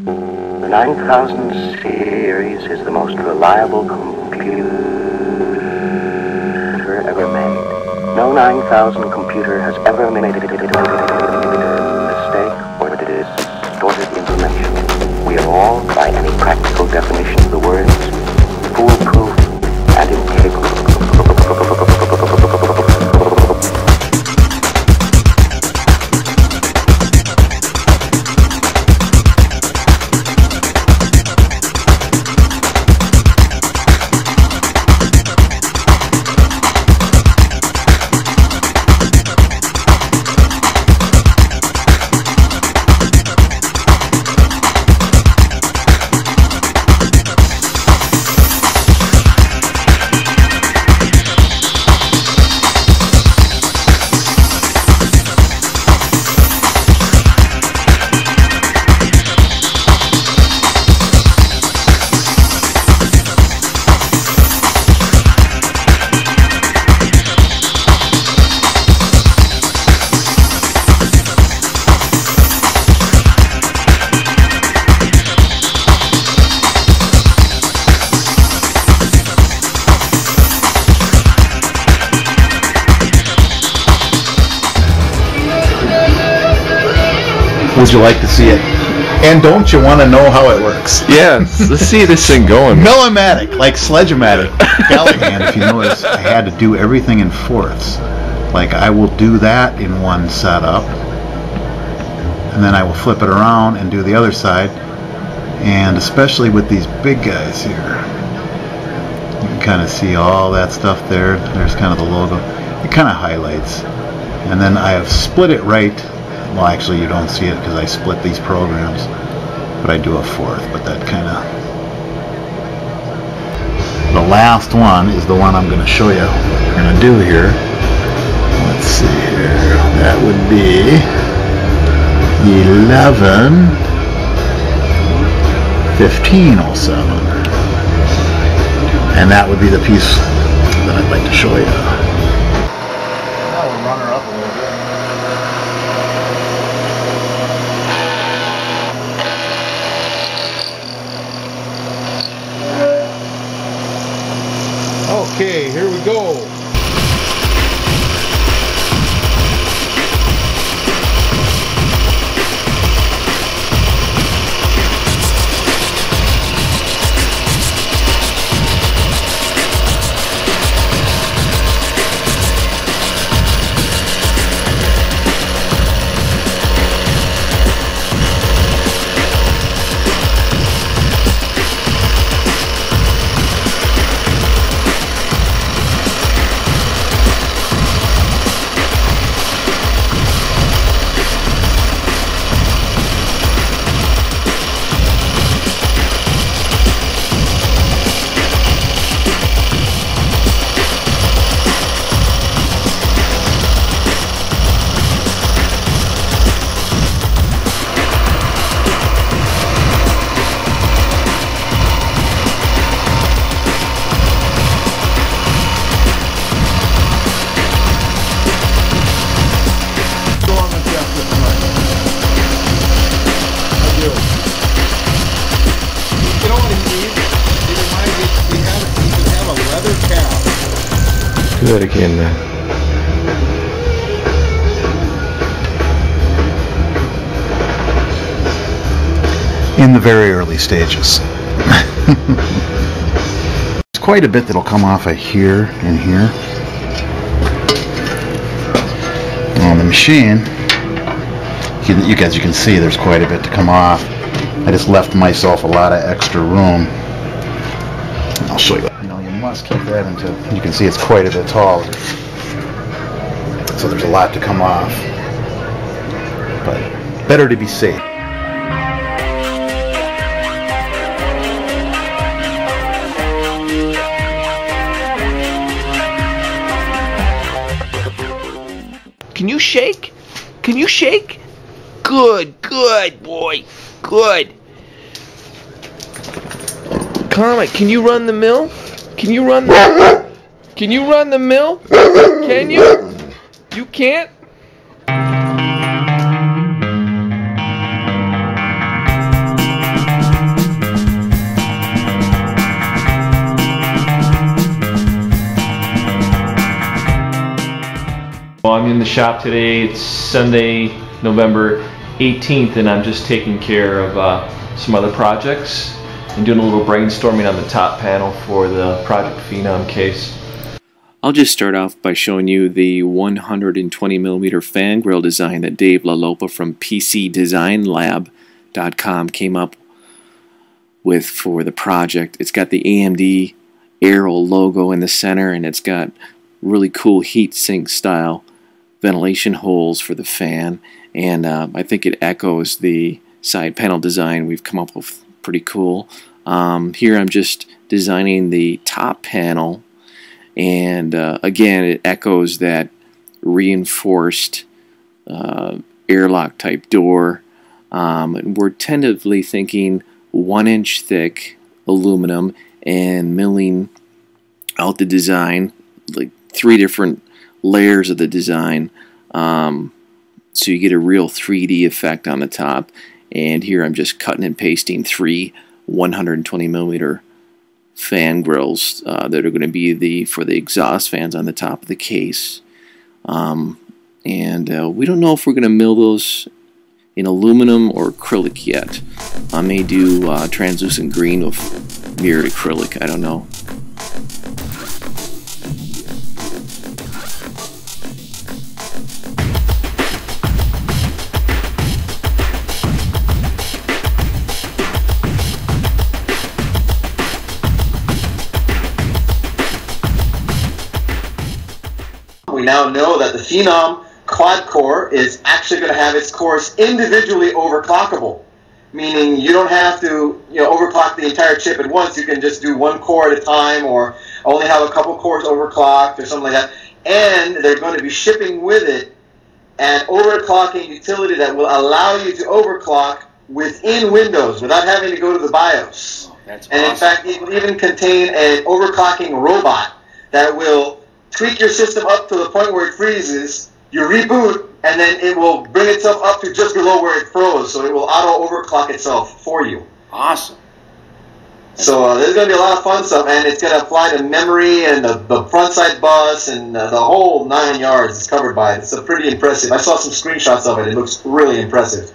The 9000 series is the most reliable computer ever made. No 9000 computer has ever made a mistake or distorted information. We are all, by any practical definition of the words, foolproof and integral. Would you like to see it? And don't you want to know how it works? Yes, let's see this thing going. Millimatic, like Sledge-O-Matic. And if you notice, I had to do everything in fourths. Like I will do that in one setup, and then I will flip it around and do the other side. And especially with these big guys here, you can kind of see all that stuff there. There's kind of the logo. It kind of highlights. And then I have split it right. Well, actually, you don't see it because I split these programs, but I do a fourth. But that kind of... The last one is the one I'm going to show you what we're going to do here. Let's see here. That would be 11:15:07, and that would be the piece that I'd like to show you. Now we'll run her up a little bit. Okay, here we go. Do that again, man. In the very early stages. There's quite a bit that'll come off of here and here. On the machine, you guys, you can see there's quite a bit to come off. I just left myself a lot of extra room. I'll show you. You must keep that until you can see it's quite a bit taller. So there's a lot to come off. But better to be safe. Can you shake? Can you shake? Good, good, boy. Good. Comet, can you run the mill? Can you run the... Can you run the mill? Can you? You can't? shop today. It's Sunday, November 18th, and I'm just taking care of some other projects and doing a little brainstorming on the top panel for the Project Phenom case. I'll just start off by showing you the 120mm fan grill design that Dave LaLopa from PCDesignLab.com came up with for the project. It's got the AMD Aero logo in the center, and it's got really cool heat sink style ventilation holes for the fan, and I think it echoes the side panel design we've come up with. Pretty cool. Here I'm just designing the top panel, and again it echoes that reinforced airlock type door. And we're tentatively thinking 1-inch thick aluminum and milling out the design, like 3 different layers of the design, so you get a real 3D effect on the top. And here I'm just cutting and pasting 3 120mm fan grills that are going to be for the exhaust fans on the top of the case. And we don't know if we're going to mill those in aluminum or acrylic yet. I may do translucent green with mirrored acrylic, I don't know. We now know that the Phenom quad core is actually going to have its cores individually overclockable, meaning you don't have to overclock the entire chip at once. You can just do 1 core at a time, or only have a couple cores overclocked or something like that. And they're going to be shipping with it an overclocking utility that will allow you to overclock within Windows without having to go to the BIOS. That's and awesome. in fact, it will even contain an overclocking robot that will tweak your system up to the point where it freezes. You reboot, and then it will bring itself up to just below where it froze, so it will auto-overclock itself for you. Awesome. So there's going to be a lot of fun stuff, and it's going to apply to memory and the front side bus and the whole 9 yards is covered by it. It's pretty impressive. I saw some screenshots of it. It looks really impressive.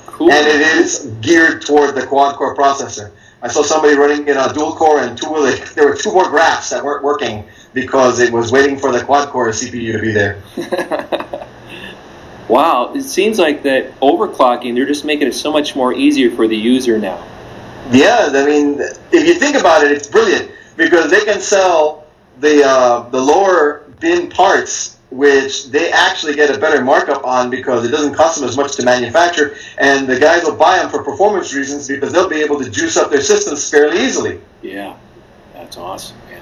Cool. And it is geared toward the quad-core processor. I saw somebody running in a dual-core, and there were 2 more graphs that weren't working because it was waiting for the quad-core CPU to be there. Wow, it seems like that overclocking, they're just making it so much more easier for the user now. Yeah, I mean, if you think about it, it's brilliant because they can sell the lower bin parts, which they actually get a better markup on because it doesn't cost them as much to manufacture, and the guys will buy them for performance reasons because they'll be able to juice up their systems fairly easily. Yeah, that's awesome, man.